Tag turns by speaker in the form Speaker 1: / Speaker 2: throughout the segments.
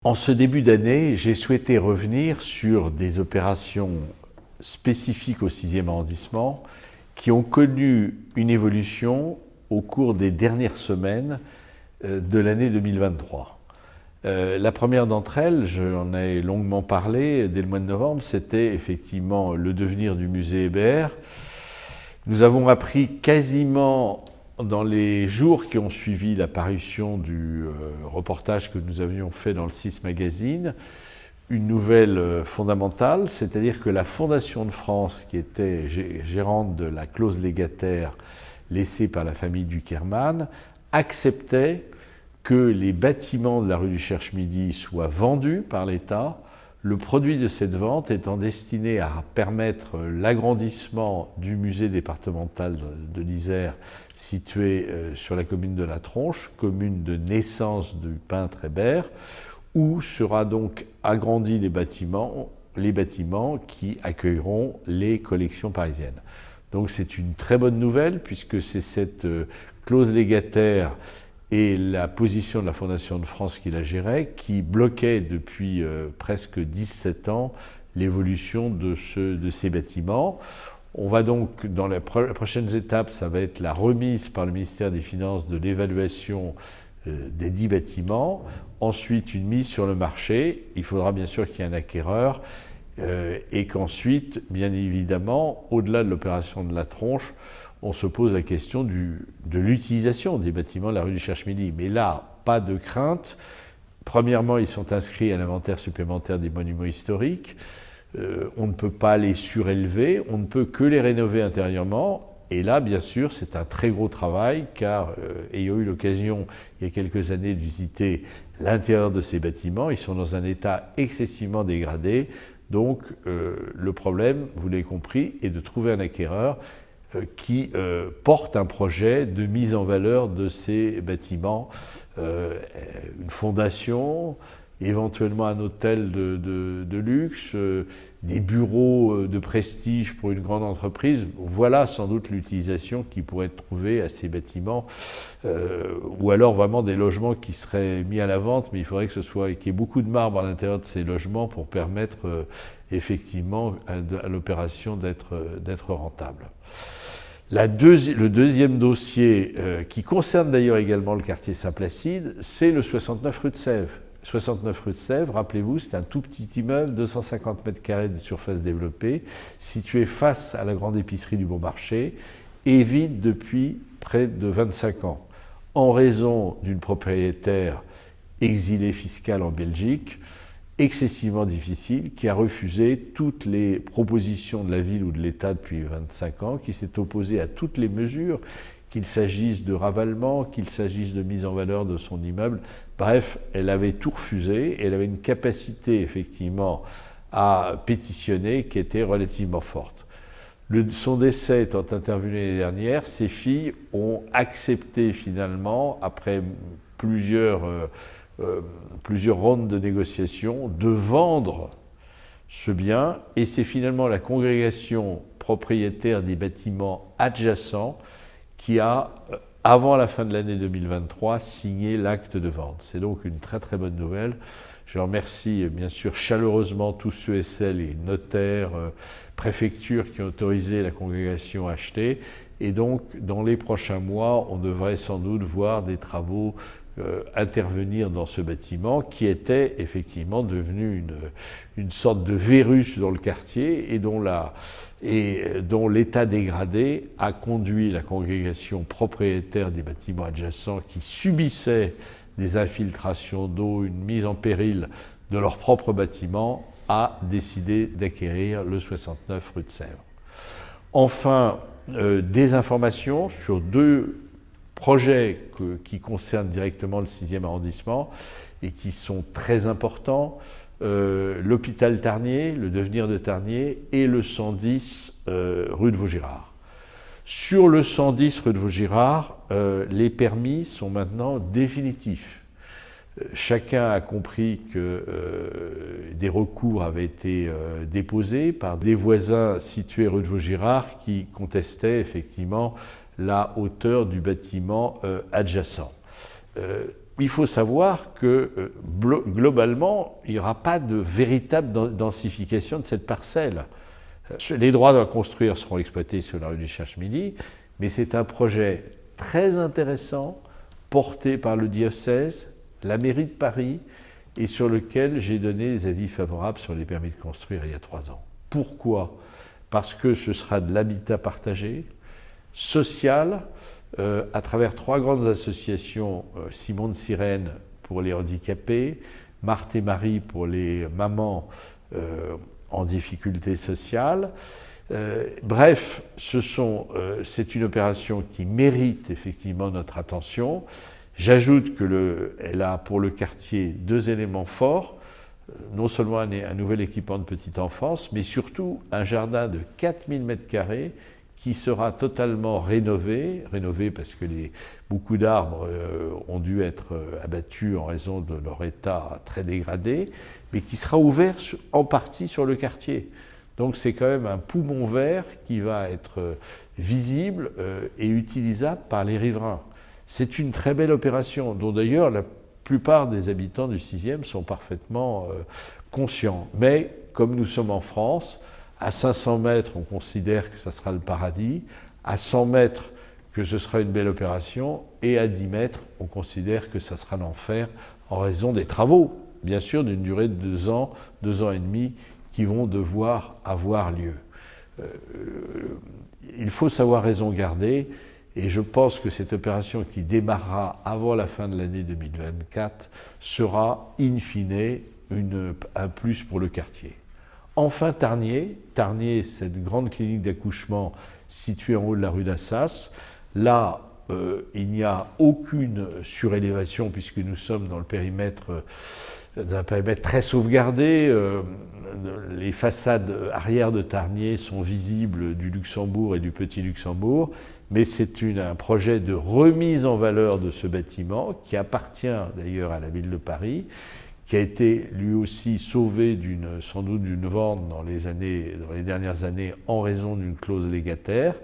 Speaker 1: En ce début d'année, j'ai souhaité revenir sur des opérations spécifiques au 6e arrondissement qui ont connu une évolution au cours des dernières semaines de l'année 2023. La première d'entre elles, j'en ai longuement parlé dès le mois de novembre, c'était effectivement le devenir du musée Hébert. Nous avons appris quasiment dans les jours qui ont suivi la parution du reportage que nous avions fait dans le 6 Magazine, une nouvelle fondamentale, c'est-à-dire que la Fondation de France, qui était gérante de la clause légataire laissée par la famille Dukerman, acceptait que les bâtiments de la rue du Cherche-Midi soient vendus par l'État, le produit de cette vente étant destiné à permettre l'agrandissement du musée départemental de l'Isère situé sur la commune de La Tronche, commune de naissance du peintre Hébert, où sera donc agrandis les bâtiments qui accueilleront les collections parisiennes. Donc c'est une très bonne nouvelle puisque c'est cette clause légataire et la position de la Fondation de France qui la gérait, qui bloquait depuis presque 17 ans l'évolution de ces bâtiments. On va donc, dans les prochaines étapes, ça va être la remise par le ministère des Finances de l'évaluation des 10 bâtiments, ensuite une mise sur le marché, il faudra bien sûr qu'il y ait un acquéreur, et qu'ensuite, bien évidemment, au-delà de l'opération de La Tronche, on se pose la question de l'utilisation des bâtiments de la rue du Cherche-Midi. Mais là, pas de crainte. Premièrement, ils sont inscrits à l'inventaire supplémentaire des monuments historiques. On ne peut pas les surélever, on ne peut que les rénover intérieurement. Et là, bien sûr, c'est un très gros travail, car ayant eu l'occasion, il y a quelques années, de visiter l'intérieur de ces bâtiments, ils sont dans un état excessivement dégradé. Donc, le problème, vous l'avez compris, est de trouver un acquéreur qui porte un projet de mise en valeur de ces bâtiments, une fondation, éventuellement un hôtel de luxe, des bureaux de prestige pour une grande entreprise. Voilà sans doute l'utilisation qui pourrait être trouvée à ces bâtiments, ou alors vraiment des logements qui seraient mis à la vente, mais il faudrait que qu'il y ait beaucoup de marbre à l'intérieur de ces logements pour permettre effectivement à l'opération d'être rentable. Le deuxième dossier, qui concerne d'ailleurs également le quartier Saint-Placide, c'est le 69 rue de Sèvres. 69 rue de Sèvres, rappelez-vous, c'est un tout petit immeuble, 250 mètres carrés de surface développée, situé face à la grande épicerie du Bon Marché, et vide depuis près de 25 ans, en raison d'une propriétaire exilée fiscale en Belgique, excessivement difficile, qui a refusé toutes les propositions de la ville ou de l'État depuis 25 ans, qui s'est opposée à toutes les mesures, qu'il s'agisse de ravalement, qu'il s'agisse de mise en valeur de son immeuble. Bref, elle avait tout refusé, elle avait une capacité effectivement à pétitionner qui était relativement forte. Son décès étant intervenu l'année dernière, ses filles ont accepté finalement, après plusieurs rondes de négociations, de vendre ce bien, et c'est finalement la congrégation propriétaire des bâtiments adjacents qui a, avant la fin de l'année 2023, signé l'acte de vente. C'est donc une très très bonne nouvelle. Je remercie bien sûr chaleureusement tous ceux et celles, les notaires, préfectures qui ont autorisé la congrégation à acheter. Et donc, dans les prochains mois, on devrait sans doute voir des travaux intervenir dans ce bâtiment qui était effectivement devenu une sorte de virus dans le quartier et dont l'état dégradé a conduit la congrégation propriétaire des bâtiments adjacents qui subissait des infiltrations d'eau, une mise en péril de leur propre bâtiment, à décider d'acquérir le 69 rue de Sèvres. Enfin, des informations sur deux projets qui concernent directement le 6e arrondissement et qui sont très importants, l'hôpital Tarnier, le devenir de Tarnier, et le 110 rue de Vaugirard. Sur le 110 rue de Vaugirard, les permis sont maintenant définitifs. Chacun a compris que des recours avaient été déposés par des voisins situés rue de Vaugirard qui contestaient effectivement la hauteur du bâtiment adjacent. il faut savoir que globalement, il n'y aura pas de véritable densification de cette parcelle. Les droits à construire seront exploités sur la rue du Cherche-Midi, mais c'est un projet très intéressant, porté par le diocèse, la mairie de Paris, et sur lequel j'ai donné des avis favorables sur les permis de construire il y a 3 ans. Pourquoi? Parce que ce sera de l'habitat partagé, social, à travers 3 grandes associations, Simon de Sirène pour les handicapés, Marthe et Marie pour les mamans en difficulté sociale. Bref, c'est une opération qui mérite effectivement notre attention. J'ajoute qu'elle a pour le quartier 2 éléments forts, non seulement un nouvel équipement de petite enfance, mais surtout un jardin de 4000 m² qui sera totalement rénové parce que beaucoup d'arbres ont dû être abattus en raison de leur état très dégradé, mais qui sera ouvert en partie sur le quartier. Donc c'est quand même un poumon vert qui va être visible et utilisable par les riverains. C'est une très belle opération, dont d'ailleurs la plupart des habitants du 6e sont parfaitement conscients. Mais comme nous sommes en France, à 500 mètres, on considère que ça sera le paradis, à 100 mètres, que ce sera une belle opération, et à 10 mètres, on considère que ça sera l'enfer en raison des travaux, bien sûr, d'une durée de 2 ans, 2 ans et demi, qui vont devoir avoir lieu. Il faut savoir raison garder, et je pense que cette opération qui démarrera avant la fin de l'année 2024 sera, in fine, un plus pour le quartier. Enfin, Tarnier, cette grande clinique d'accouchement située en haut de la rue d'Assas. Là, il n'y a aucune surélévation puisque nous sommes dans un périmètre très sauvegardé. Les façades arrière de Tarnier sont visibles du Luxembourg et du Petit Luxembourg, mais c'est un projet de remise en valeur de ce bâtiment qui appartient d'ailleurs à la ville de Paris, qui a été lui aussi sauvé sans doute d'une vente dans les dernières années en raison d'une clause légataire.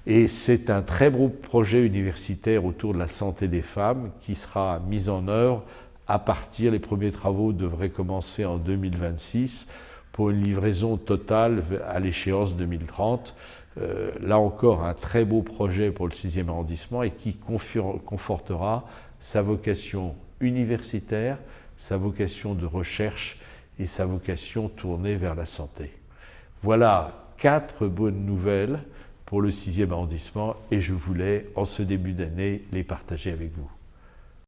Speaker 1: Et c'est un très beau projet universitaire autour de la santé des femmes qui sera mis en œuvre les premiers travaux devraient commencer en 2026 pour une livraison totale à l'échéance 2030. Là encore, un très beau projet pour le 6e arrondissement et qui confortera sa vocation universitaire, sa vocation de recherche et sa vocation tournée vers la santé. Voilà 4 bonnes nouvelles pour le 6e arrondissement et je voulais, en ce début d'année, les partager avec vous.